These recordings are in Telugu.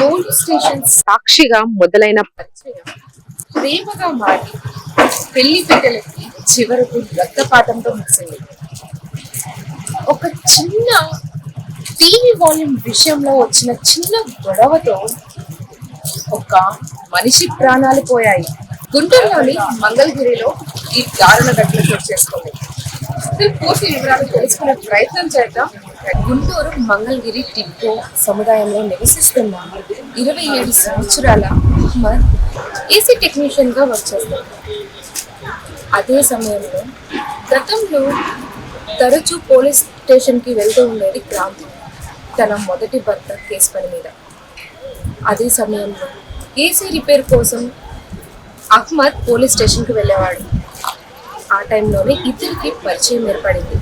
పోలీస్ స్టేషన్ సాక్షిగా మొదలైన పరిచయం ప్రేమగా మారి పెళ్లి పిట్టలకి చివరకు రక్తపాతంతో ముగిసింది. ఒక చిన్న టీవీ వాల్యూమ్ విషయంలో వచ్చిన చిన్న గొడవతో ఒక మనిషి ప్రాణాలు పోయాయి. గుంటూరులోని మంగళగిరిలో ఈ దారుణ ఘటన చోటు చేసుకుంది. పూర్తి వివరాలు తెలుసుకునే ప్రయత్నం చేద్దాం. గుంటూరు మంగళగిరి టిప్పో సముదాయంలో నివసిస్తున్న 27 సంవత్సరాల అహ్మద్ ఏసీ టెక్నీషియన్ గా వర్క్ చేస్తారు. అదే సమయంలో గతంలో తరచూ పోలీస్ స్టేషన్ కి వెళ్తూ ఉండేది క్రాంతి, తన మొదటి భర్త కేసు పని మీద. అదే సమయంలో ఏసీ రిపేర్ కోసం అహ్మద్ పోలీస్ స్టేషన్కి వెళ్ళేవాడు. ఆ టైంలోనే ఇద్దరికి పరిచయం ఏర్పడింది.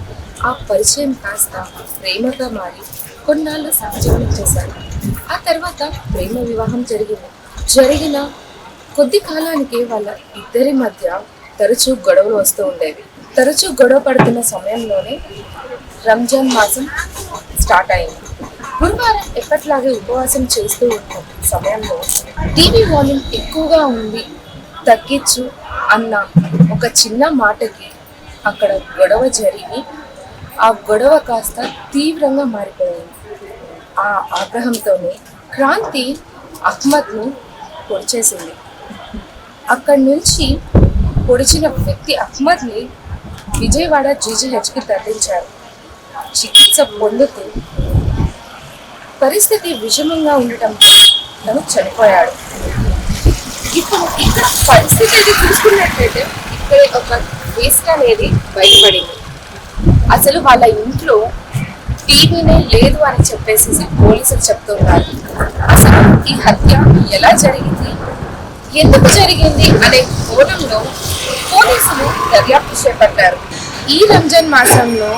ఆ పరిచయం కాస్త ప్రేమగా మారి కొన్నాళ్ళు సహజీవనం చేశారు. ఆ తర్వాత ప్రేమ వివాహం జరిగిన కొద్ది కాలానికి వాళ్ళ ఇద్దరి మధ్య తరచూ గొడవలు వస్తూ ఉండేవి. తరచూ గొడవ పడుతున్న సమయంలోనే రంజాన్ మాసం స్టార్ట్ అయింది. గురువారం ఎప్పట్లాగే ఉపవాసం చేస్తూ ఉన్న సమయంలో టీవీ వాల్యూమ్ ఎక్కువగా ఉంది, తగ్గించు అన్న ఒక చిన్న మాటకి అక్కడ గొడవ జరిగి ఆ గొడవ కాస్త తీవ్రంగా మారిపోయింది. ఆ ఆగ్రహంతోనే క్రాంతి అహ్మద్ను పొడిచేసింది. అక్కడి నుంచి పొడిచిన వ్యక్తి అహ్మద్ని విజయవాడ జీజీహెచ్కి తరలించారు. చికిత్స పొందుతూ పరిస్థితి విషమంగా ఉండటంతో తను చనిపోయాడు. ఇప్పుడు ఇక్కడ పరిస్థితి అయితే చూసుకున్నట్లయితే ఇక్కడ ఒక వేస్ట్ అనేది బయటపడింది. అసలు వాళ్ళ ఇంట్లో టీవీనే లేదు అని చెప్పేసి పోలీసులు చెప్తున్నారు. అసలు ఈ హత్య ఎలా జరిగింది, ఎందుకు జరిగింది అనే కోణంలో పోలీసులు దర్యాప్తు చేపట్టారు. ఈ రంజాన్ మాసంలో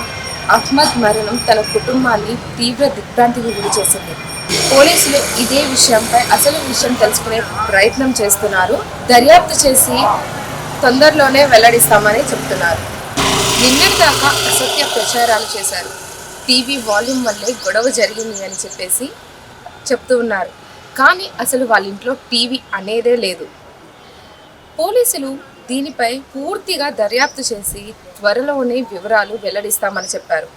అహ్మద్ మరణం తన కుటుంబాన్ని తీవ్ర దిగ్భ్రాంతికి గురి చేసింది. పోలీసులు ఇదే విషయంపై అసలు విషయం తెలుసుకునే ప్రయత్నం చేస్తున్నారు. దర్యాప్తు చేసి తొందరలోనే వెల్లడిస్తామని చెప్తున్నారు. నిన్నటిదాకా అసత్య ప్రచారాలు చేశారు. టీవీ వాల్యూమ్ వల్లే గొడవ జరిగింది అని చెప్పేసి చెప్తూ ఉన్నారు. కానీ అసలు వాళ్ళ ఇంట్లో టీవీ అనేదే లేదు. పోలీసులు దీనిపై పూర్తిగా దర్యాప్తు చేసి త్వరలోనే వివరాలు వెల్లడిస్తామని చెప్పారు.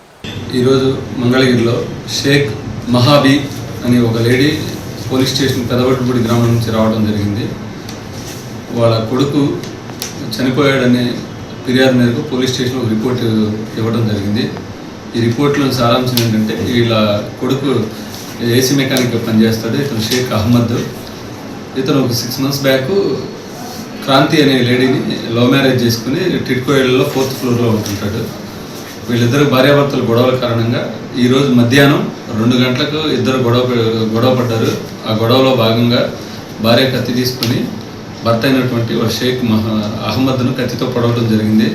ఈరోజు మంగళగిరిలో షేక్ మహాబీ అని ఒక లేడీ పోలీస్ స్టేషన్ పెదవట్టుపూడి గ్రామం నుంచి రావడం జరిగింది. వాళ్ళ కొడుకు చనిపోయాడనే ఫిర్యాదు మేరకు పోలీస్ స్టేషన్లో రిపోర్ట్ ఇవ్వడం జరిగింది. ఈ రిపోర్ట్లో సారాంశం ఏంటంటే వీళ్ళ కొడుకు ఏసీ మెకానిక్ పనిచేస్తాడు. ఇతను షేక్ అహ్మద్. ఇతను ఒక 6 months బ్యాక్ క్రాంతి అనే లేడీని లవ్ మ్యారేజ్ చేసుకుని టిట్కో ఏరియాలో 4th floorలో ఉంటుంటాడు. వీళ్ళిద్దరు భార్యాభర్తల గొడవల కారణంగా ఈరోజు మధ్యాహ్నం 2 గంటలకు ఇద్దరు గొడవ పడ్డారు. ఆ గొడవలో భాగంగా భార్య కత్తి తీసుకుని భర్త అయినటువంటి షేక్ అహ్మద్ను కత్తితో పొడవడం జరిగింది.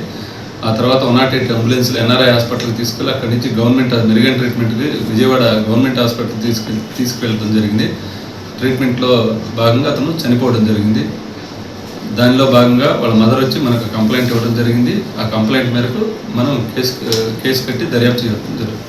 ఆ తర్వాత 108 అంబులెన్స్లో ఎన్ఆర్ఐ హాస్పిటల్కి తీసుకెళ్ళి అక్కడి నుంచి మెరుగైన ట్రీట్మెంట్కి విజయవాడ గవర్నమెంట్ హాస్పిటల్కి తీసుకెళ్ళడం జరిగింది. ట్రీట్మెంట్లో భాగంగా అతను చనిపోవడం జరిగింది. దానిలో భాగంగా వాళ్ళ మదర్ వచ్చి మనకు కంప్లైంట్ ఇవ్వడం జరిగింది. ఆ కంప్లైంట్ మేరకు మనం కేసు కట్టి దర్యాప్తు చేయడం జరుగుతుంది.